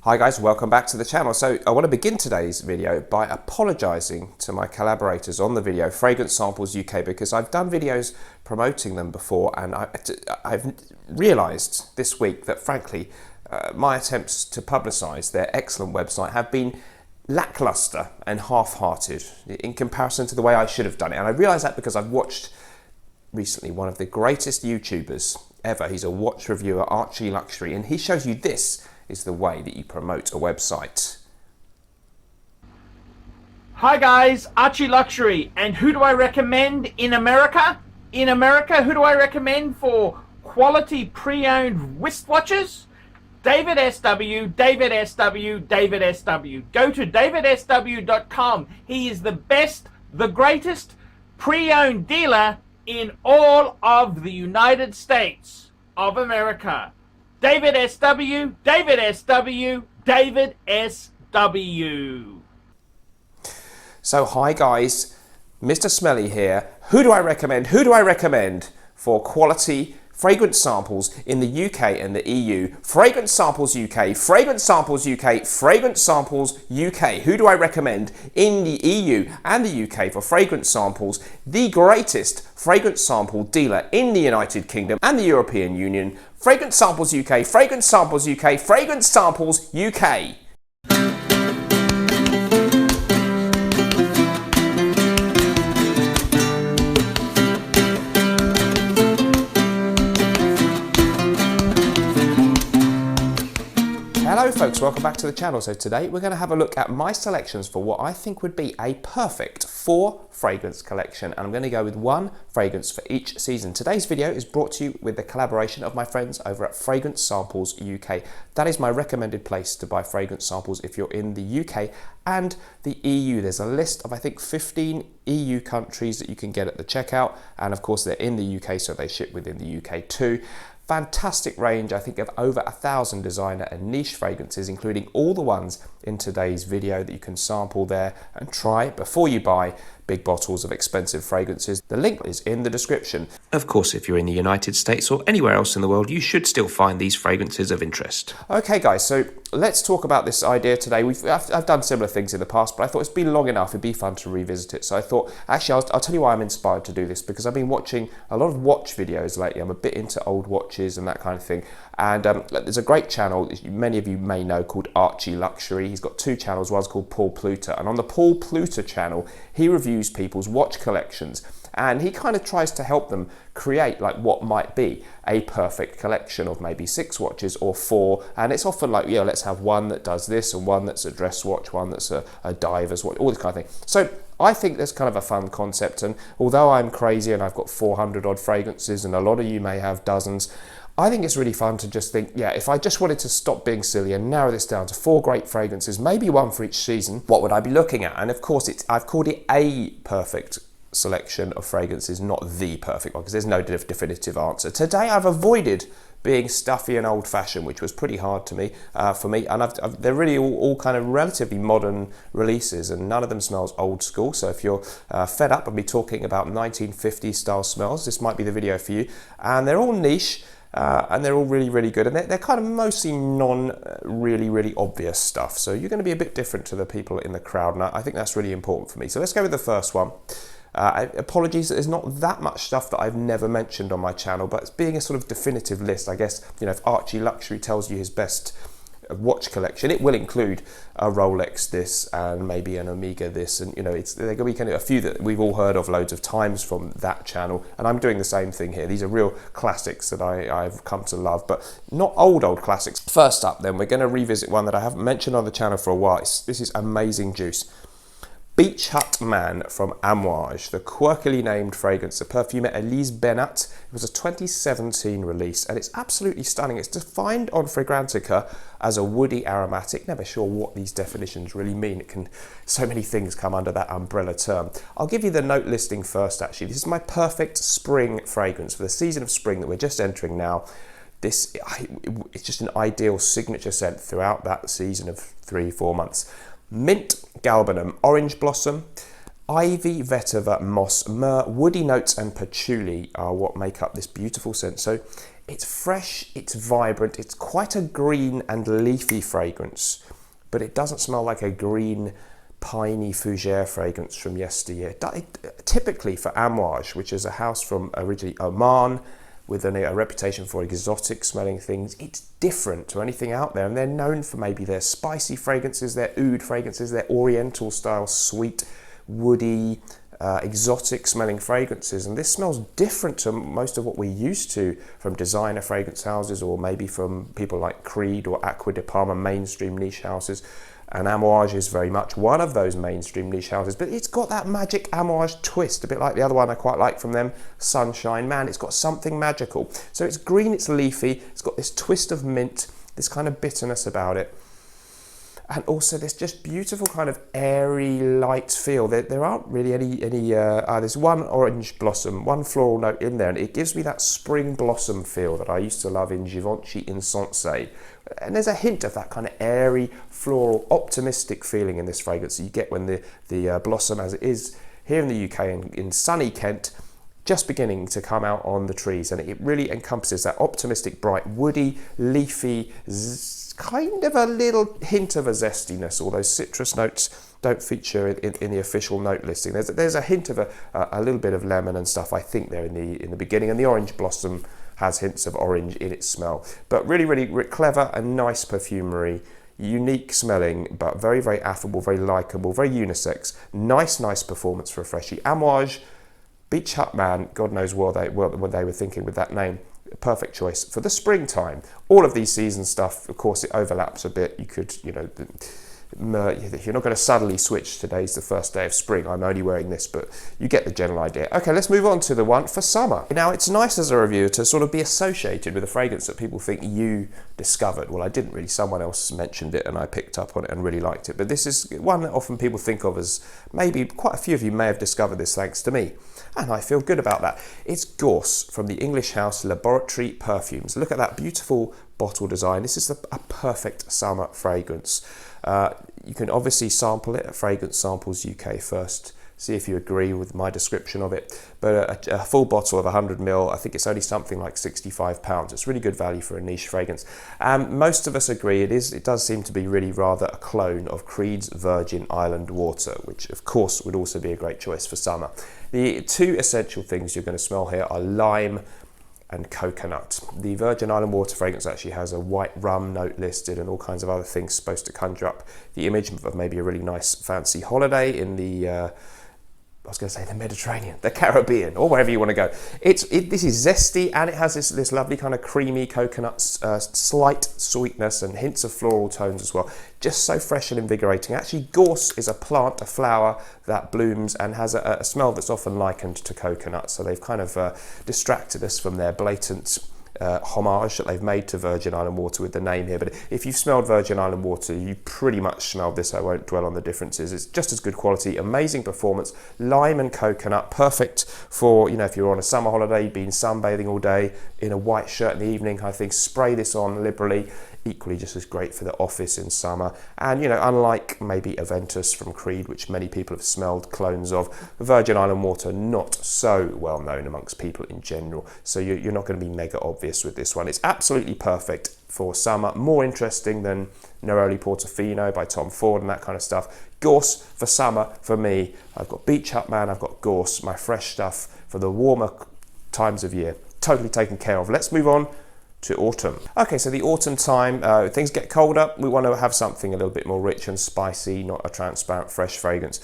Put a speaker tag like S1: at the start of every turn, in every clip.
S1: Hi guys, welcome back to the channel. So I want to begin today's video by apologising to my collaborators on the video, Fragrance Samples UK, because I've done videos promoting them before and I've realised this week that frankly my attempts to publicise their excellent website have been lacklustre and half-hearted in comparison to the way I should have done it. And I realise that because I've watched recently one of the greatest YouTubers ever. He's a watch reviewer, Archie Luxury, and he shows you this is the way that you promote a website.
S2: Hi guys, Archie Luxury, and who do I recommend in America? In America, who do I recommend for quality pre-owned wristwatches? David SW, David SW, David SW. Go to davidsw.com. He is the best, the greatest pre-owned dealer in all of the United States of America. David SW, David SW, David SW.
S1: So hi guys, Mr. Smelly here. Who do I recommend? Who do I recommend for quality fragrance samples in the UK and the EU? Fragrance Samples UK, Fragrance Samples UK, Fragrance Samples UK. Who do I recommend in the EU and the UK for fragrance samples? The greatest fragrance sample dealer in the United Kingdom and the European Union. Fragrance Samples UK, Fragrance Samples UK, Fragrance Samples UK. Hello folks, welcome back to the channel. So today we're going to have a look at my selections for what I think would be a perfect 4 fragrance collection, and I'm going to go with 1 fragrance for each season. Today's video is brought to you with the collaboration of my friends over at Fragrance Samples UK. That is my recommended place to buy fragrance samples if you're in the UK and the EU. There's a list of I think 15 EU countries that you can get at the checkout, and of course they're in the UK, so they ship within the UK too. Fantastic range, I think, of over 1,000 designer and niche fragrances, including all the ones in today's video that you can sample there and try before you buy big bottles of expensive fragrances. The link is in the description. Of course, if you're in the United States or anywhere else in the world, you should still find these fragrances of interest. Okay guys, so let's talk about this idea today. I've done similar things in the past, but I thought it's been long enough, it'd be fun to revisit it. So I thought, actually, I'll tell you why I'm inspired to do this, because I've been watching a lot of watch videos lately. I'm a bit into old watches and that kind of thing. And there's a great channel, many of you may know, called Archie Luxury. He's got 2 channels, one's called Paul Pluter. And on the Paul Pluter channel, he reviews people's watch collections. And he kind of tries to help them create like what might be a perfect collection of maybe 6 watches or 4. And it's often like, yeah, let's have one that does this and one that's a dress watch, one that's a diver's watch, all this kind of thing. So I think that's kind of a fun concept. And although I'm crazy and I've got 400 odd fragrances and a lot of you may have dozens, I think it's really fun to just think, yeah, if I just wanted to stop being silly and narrow this down to 4 great fragrances, maybe 1 for each season, what would I be looking at? And of course, I've called it a perfect selection of fragrances, not the perfect one, because there's no definitive answer. Today, I've avoided being stuffy and old-fashioned, which was pretty hard to me, for me, and they're really all kind of relatively modern releases, and none of them smells old school. So if you're fed up and be talking about 1950s style smells, this might be the video for you. And they're all niche. And they're all really, really good, and they're kind of mostly really obvious stuff. So you're going to be a bit different to the people in the crowd, and I think that's really important for me. So let's go with the first one. Apologies that there's not that much stuff that I've never mentioned on my channel, but it's being a sort of definitive list, I guess, you know, if Archie Luxury tells you his best watch collection, it will include a Rolex this and maybe an Omega this, and you know, they're going to be kind of a few that we've all heard of loads of times from that channel, and I'm doing the same thing here. These are real classics that I've come to love, but not old classics. First up then, we're going to revisit one that I haven't mentioned on the channel for a while. This is Amazing Juice. Beach Hut Man from Amwaj, the quirkily named fragrance, the perfumer Elise Bennett. It was a 2017 release, and it's absolutely stunning. It's defined on Fragrantica as a woody aromatic. Never sure what these definitions really mean. So many things come under that umbrella term. I'll give you the note listing first, actually. This is my perfect spring fragrance for the season of spring that we're just entering now. It's just an ideal signature scent throughout that season of 3-4 months. Mint, galbanum, orange blossom, ivy, vetiver, moss, myrrh, woody notes and patchouli are what make up this beautiful scent. So It's fresh, it's vibrant, it's quite a green and leafy fragrance, but it doesn't smell like a green, piney fougere fragrance from yesteryear. Typically for Amwaj, which is a house from originally Oman, with a reputation for exotic smelling things, it's different to anything out there, and they're known for maybe their spicy fragrances, their oud fragrances, their oriental style, sweet, woody, exotic smelling fragrances, and this smells different to most of what we're used to from designer fragrance houses, or maybe from people like Creed or Acqua di Parma, mainstream niche houses. And Amwaj is very much one of those mainstream niche houses, but it's got that magic Amwaj twist, a bit like the other one I quite like from them, Sunshine Man. It's got something magical. So it's green, it's leafy, it's got this twist of mint, this kind of bitterness about it. And also this just beautiful kind of airy, light feel. There aren't really any there's one orange blossom, one floral note in there, and it gives me that spring blossom feel that I used to love in Givenchy Insensé. And there's a hint of that kind of airy, floral, optimistic feeling in this fragrance that you get when the blossom, as it is here in the UK, in sunny Kent, just beginning to come out on the trees. And it really encompasses that optimistic, bright, woody, leafy, kind of a little hint of a zestiness, although citrus notes don't feature in the official note listing. There's a hint of a little bit of lemon and stuff, I think, there in the beginning, and the orange blossom has hints of orange in its smell. But really, really clever and nice perfumery, unique smelling, but very, very affable, very likeable, very unisex. Nice performance for a freshie. Amwaj, Beach Hut Man, God knows what they were thinking with that name. Perfect choice for the springtime. All of these season stuff, of course, it overlaps a bit. You could, you're not going to suddenly switch. Today's the first day of spring. I'm only wearing this, but you get the general idea. Okay, let's move on to the one for summer. Now, it's nice as a reviewer to sort of be associated with a fragrance that people think you discovered. Well, I didn't really. Someone else mentioned it and I picked up on it and really liked it. But this is one that often people think of as, maybe quite a few of you may have discovered this thanks to me. And I feel good about that. It's Gore from the English house Laboratory Perfumes. Look at that beautiful bottle design. This is a perfect summer fragrance. You can obviously sample it at Fragrance Samples UK first, see if you agree with my description of it. But a full bottle of 100ml, I think it's only something like £65. It's really good value for a niche fragrance. Most of us agree it does seem to be really rather a clone of Creed's Virgin Island Water, which of course would also be a great choice for summer. The two essential things you're going to smell here are lime and coconut. The Virgin Island Water fragrance actually has a white rum note listed and all kinds of other things supposed to conjure up the image of maybe a really nice fancy holiday in the I was going to say the Mediterranean, the Caribbean, or wherever you want to go. This is zesty, and it has this lovely kind of creamy coconut, slight sweetness and hints of floral tones as well. Just so fresh and invigorating. Actually, gorse is a plant, a flower that blooms and has a smell that's often likened to coconut. So they've kind of distracted us from their blatant homage that they've made to Virgin Island Water with the name here. But if you've smelled Virgin Island Water, you pretty much smelled this. I won't dwell on the differences. It's just as good quality, amazing performance. Lime and coconut, perfect for, if you're on a summer holiday, you've been sunbathing all day in a white shirt in the evening, I think spray this on liberally. Equally just as great for the office in summer. And unlike maybe Aventus from Creed, which many people have smelled clones of, Virgin Island Water not so well known amongst people in general, so you're not going to be mega obvious with this one. It's absolutely perfect for summer, more interesting than Neroli Portofino by Tom Ford and that kind of stuff. Gorse for summer for me. I've got Beach Hut Man, I've got Gorse, my fresh stuff for the warmer times of year, totally taken care of. Let's move on to autumn. Okay, so the autumn time, things get colder. We want to have something a little bit more rich and spicy, not a transparent, fresh fragrance.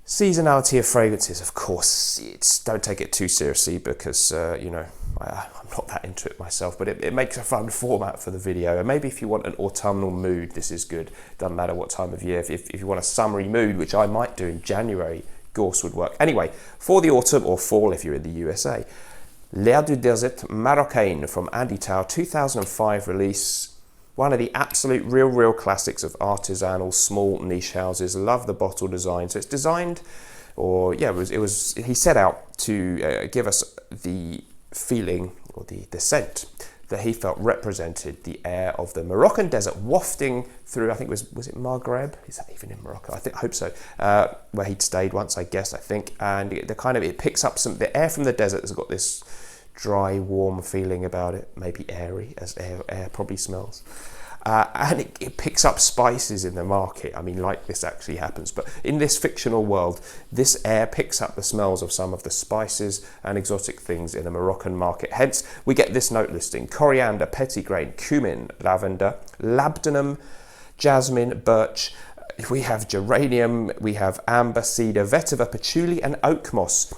S1: Seasonality of fragrances, of course, don't take it too seriously because, I'm not that into it myself, but it makes a fun format for the video. And maybe if you want an autumnal mood, this is good. Doesn't matter what time of year. If you want a summery mood, which I might do in January, Gorse would work. Anyway, for the autumn or fall if you're in the USA, L'air du Désert Marocain from Andy Tao, 2005 release. One of the absolute real classics of artisanal small niche houses. Love the bottle design. So it's designed, he set out to give us the feeling or the scent that he felt represented the air of the Moroccan desert wafting through, I think was it Maghreb? Is that even in Morocco? I hope so. Where he'd stayed once, I guess, I think. And it picks up the air from the desert has got this dry, warm feeling about it, maybe airy, as air probably smells. And it picks up spices in the market. I mean, like this actually happens, but in this fictional world, this air picks up the smells of some of the spices and exotic things in a Moroccan market. Hence, we get this note listing: coriander, petitgrain, cumin, lavender, labdanum, jasmine, birch. We have geranium, we have amber, cedar, vetiver, patchouli, and oak moss.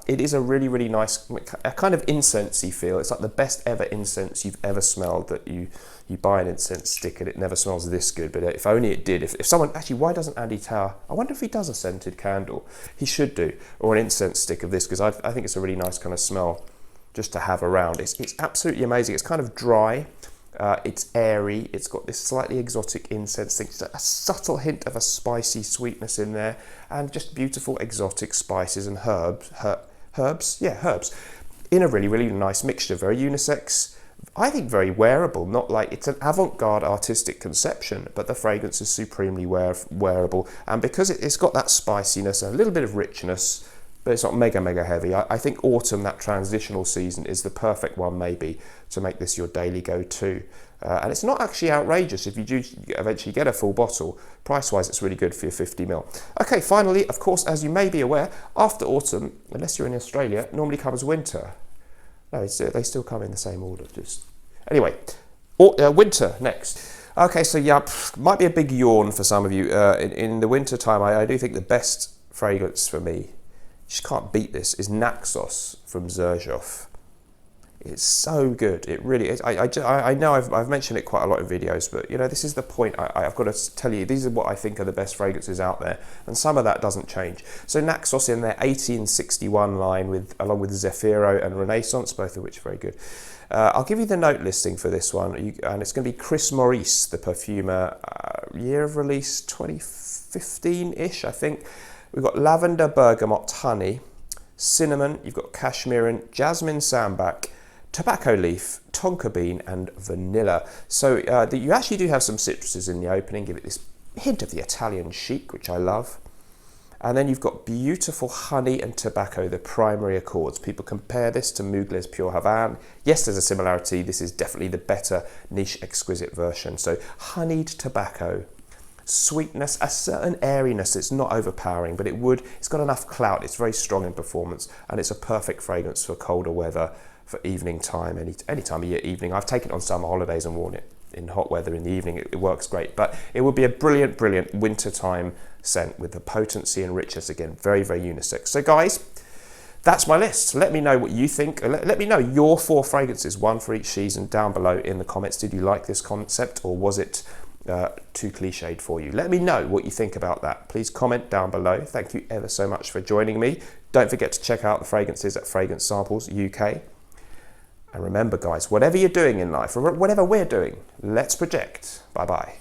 S1: It is a really, really nice, a kind of incensey feel. It's like the best ever incense you've ever smelled. That you buy an incense stick and it never smells this good. But if only it did. If someone, actually, why doesn't Andy Tower? I wonder if he does a scented candle. He should do, or an incense stick of this, because I think it's a really nice kind of smell just to have around. It's absolutely amazing. It's kind of dry. It's airy, it's got this slightly exotic incense thing, a subtle hint of a spicy sweetness in there, and just beautiful exotic spices and herbs in a really, really nice mixture. Very unisex, I think very wearable, not like it's an avant-garde artistic conception, but the fragrance is supremely wearable, and because it's got that spiciness, a little bit of richness, but it's not mega heavy. I think autumn, that transitional season, is the perfect one maybe to make this your daily go-to. And it's not actually outrageous if you do eventually get a full bottle. Price-wise, it's really good for your 50ml. Okay, finally, of course, as you may be aware, after autumn, unless you're in Australia, normally comes winter. No, they still come in the same order. Anyway, winter next. Okay, so yeah, might be a big yawn for some of you. In the winter time, I do think the best fragrance for me, you just can't beat this, is Naxos from Xerjoff. It's so good. It really is. I know I've mentioned it quite a lot in videos, but you know, this is the point. I've got to tell you, these are what I think are the best fragrances out there, and some of that doesn't change. So Naxos in their 1861 line, along with Zefiro and Renaissance, both of which are very good. I'll give you the note listing for this one, and it's going to be Chris Maurice, the perfumer, year of release 2015-ish, I think. We've got lavender, bergamot, honey, cinnamon, you've got cashmere, jasmine sambac, tobacco leaf, tonka bean, and vanilla. So you actually do have some citruses in the opening, give it this hint of the Italian chic, which I love. And then you've got beautiful honey and tobacco, the primary accords. People compare this to Mugler's Pure Havane. Yes, there's a similarity. This is definitely the better niche exquisite version. So honeyed tobacco, sweetness, a certain airiness. It's not overpowering, but it's got enough clout. It's very strong in performance, and it's a perfect fragrance for colder weather, for evening time, any time of year evening. I've taken it on summer holidays and worn it in hot weather in the evening. It works great, but it would be a brilliant wintertime scent with the potency and richness. Again, very, very unisex. So guys, that's my list. Let me know what you think. Let me know your 4 fragrances, one for each season, down below in the comments. Did you like this concept, or was it too cliched for you? Let me know what you think about that. Please comment down below. Thank you ever so much for joining me. Don't forget to check out the fragrances at Fragrance Samples UK. And remember guys, whatever you're doing in life, or whatever we're doing, let's project. Bye bye.